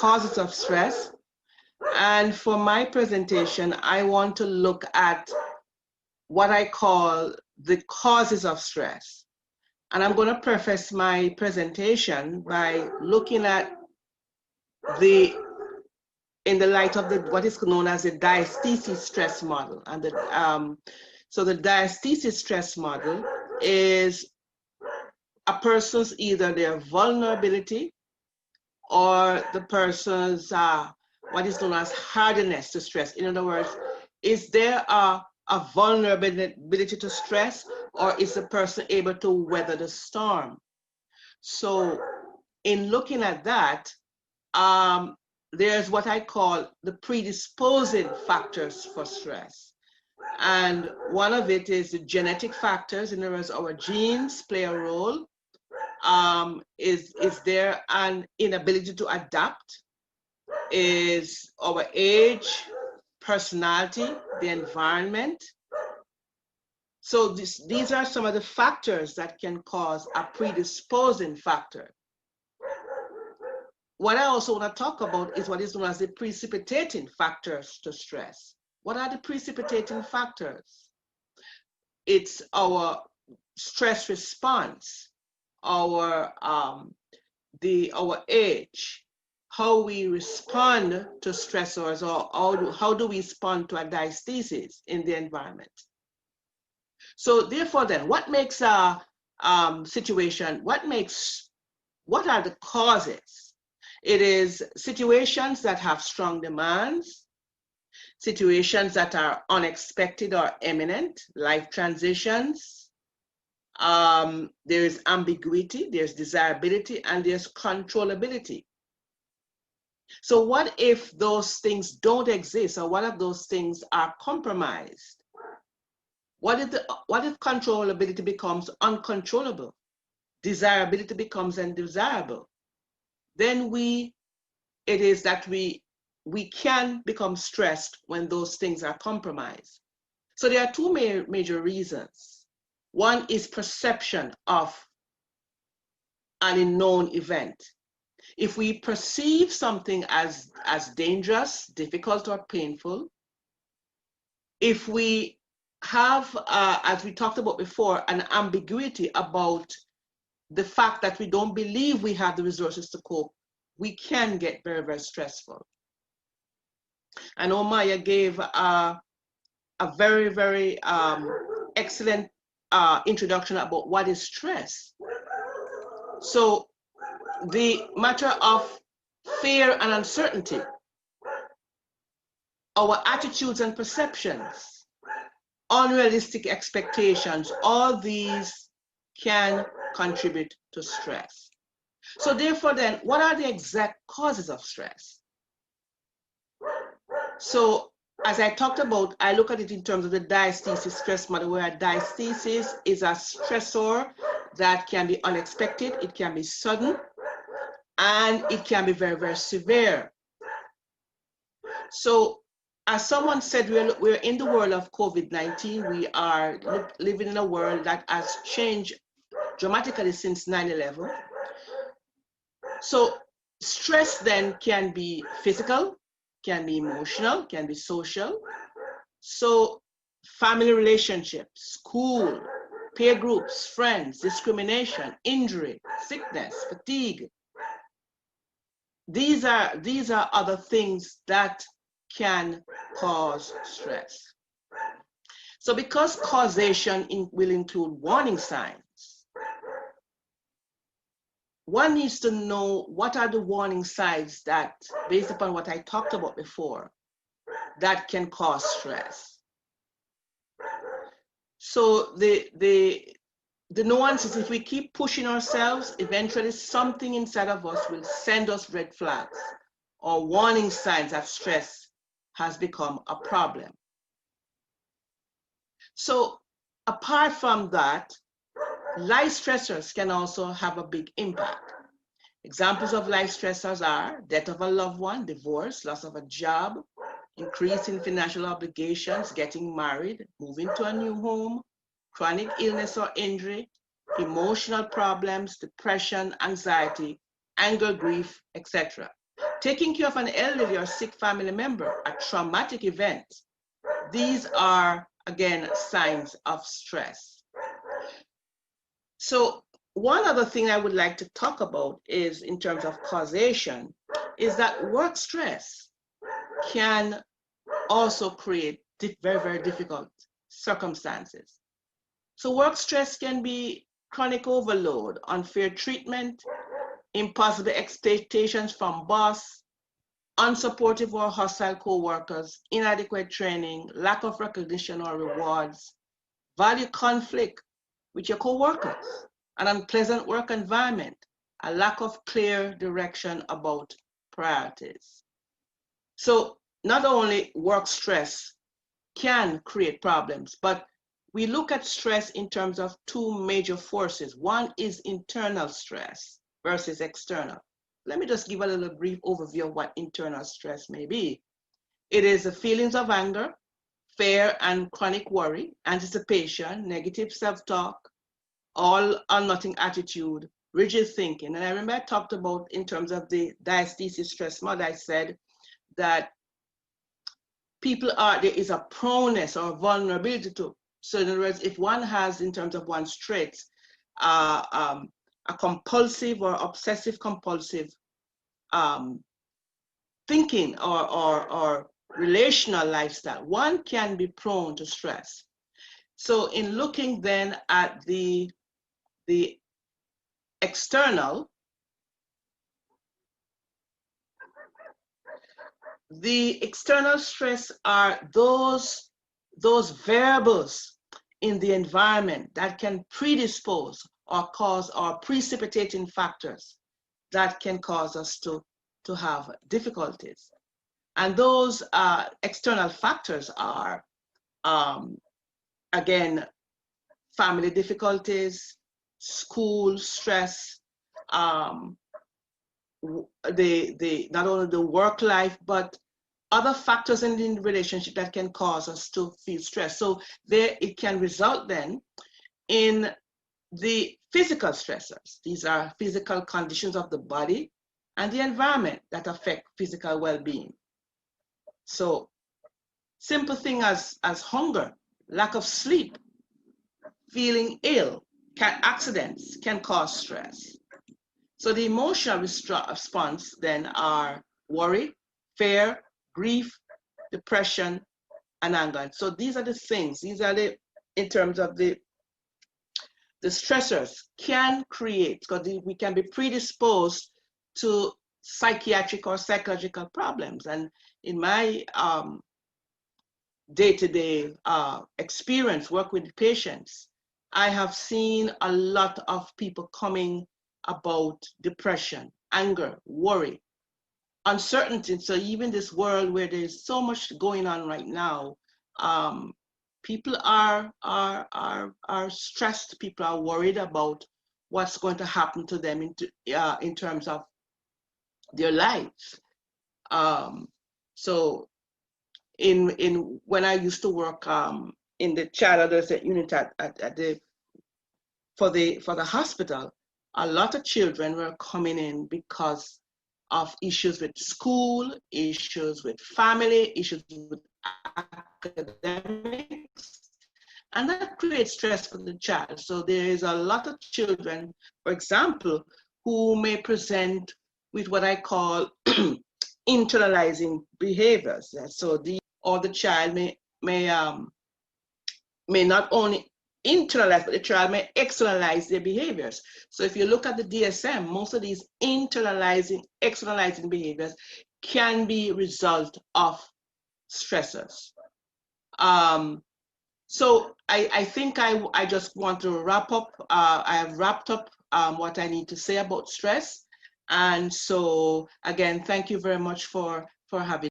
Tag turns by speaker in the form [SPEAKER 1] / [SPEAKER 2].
[SPEAKER 1] causes of stress. And for my presentation, I want to look at what I call the causes of stress. And I'm going to preface my presentation by looking at in the light of what is known as the diathesis stress model. And so the diathesis stress model is a person's either their vulnerability or the person's what is known as hardiness to stress. In other words, is there a vulnerability to stress, or is the person able to weather the storm? So in looking at that, there's what I call the predisposing factors for stress. And one of it is the genetic factors. In other words, our genes play a role. Is there an inability to adapt? Is our age, personality, the environment? So these are some of the factors that can cause a predisposing factor. What I also want to talk about is what is known as the precipitating factors to stress. What are the precipitating factors? It's our stress response, our age, how we respond to stressors, or how do we respond to a diathesis in the environment. So therefore then, what makes a situation, what are the causes? It is situations that have strong demands, situations that are unexpected or imminent, life transitions. There is ambiguity, there's desirability, and there's controllability. So what if those things don't exist, or what if those things are compromised? What if controllability becomes uncontrollable? Desirability becomes undesirable? Then it is that we can become stressed when those things are compromised. So there are two major reasons. One is perception of an unknown event. If we perceive something as dangerous, difficult, or painful, if we have, as we talked about before, an ambiguity about the fact that we don't believe we have the resources to cope, we can get very, very stressful. And Omaya gave a very, very excellent introduction about what is stress. So the matter of fear and uncertainty, our attitudes and perceptions, unrealistic expectations, all these can contribute to stress. So therefore then, what are the exact causes of stress? So as I talked about, I look at it in terms of the diathesis stress model, where a diathesis is a stressor that can be unexpected, it can be sudden, and it can be very, very severe. So as someone said, we're in the world of COVID-19. We are living in a world that has changed dramatically since 9/11. So stress then can be physical, can be emotional, can be social. So family relationships, school, peer groups, friends, discrimination, injury, sickness, fatigue. These are other things that can cause stress. So because causation will include warning signs, one needs to know what are the warning signs that, based upon what I talked about before, that can cause stress. So the nuance is, if we keep pushing ourselves, eventually something inside of us will send us red flags or warning signs that stress has become a problem. So apart from that, life stressors can also have a big impact. Examples of life stressors are death of a loved one, divorce, loss of a job, increase in financial obligations, getting married, moving to a new home, chronic illness or injury, emotional problems, depression, anxiety, anger, grief, etc. Taking care of an elderly or sick family member, a traumatic event, these are, again, signs of stress. So one other thing I would like to talk about is, in terms of causation, is that work stress can also create very, very difficult circumstances. So work stress can be chronic overload, unfair treatment, impossible expectations from boss, unsupportive or hostile co-workers, inadequate training, lack of recognition or rewards, value conflict with your co-workers, an unpleasant work environment, a lack of clear direction about priorities. So not only work stress can create problems, but we look at stress in terms of two major forces. One is internal stress versus external. Let me just give a little brief overview of what internal stress may be. It is the feelings of anger, fear and chronic worry, anticipation, negative self-talk, all or nothing attitude, rigid thinking. And I remember I talked about, in terms of the diastasis stress model, I said that there is a proneness or vulnerability to. So in other words, if one has, in terms of one's traits, a compulsive or obsessive compulsive thinking or relational lifestyle, one can be prone to stress. So in looking then at the external, the external stress are those variables in the environment that can predispose or cause, or precipitating factors that can cause us to have difficulties. And those external factors are, again, family difficulties, school stress, not only the work life, but other factors in the relationship that can cause us to feel stressed. So there, it can result then in the physical stressors. These are physical conditions of the body and the environment that affect physical well-being. So simple thing as then lack of sleep, feeling ill, accidents can cause stress. So the emotional response then are worry, fear, grief, depression, and anger. So these are the things, in terms of the stressors can create, because we can be predisposed to psychiatric or psychological problems. And in my day-to-day experience, work with patients, I have seen a lot of people coming about depression, anger, worry, uncertainty. So even this world where there's so much going on right now, people are stressed. People are worried about what's going to happen to them in terms of their lives. So when I used to work in the child adolescent unit for the hospital, a lot of children were coming in because of issues with school, issues with family, issues with academics, and that creates stress for the child. So there is a lot of children, for example, who may present with what I call internalizing behaviors. So the child may not only internalize, but the child may externalize their behaviors. So if you look at the DSM, most of these externalizing behaviors can be a result of stressors. So I think I just want to wrap up. I have wrapped up what I need to say about stress. And so again, thank you very much for having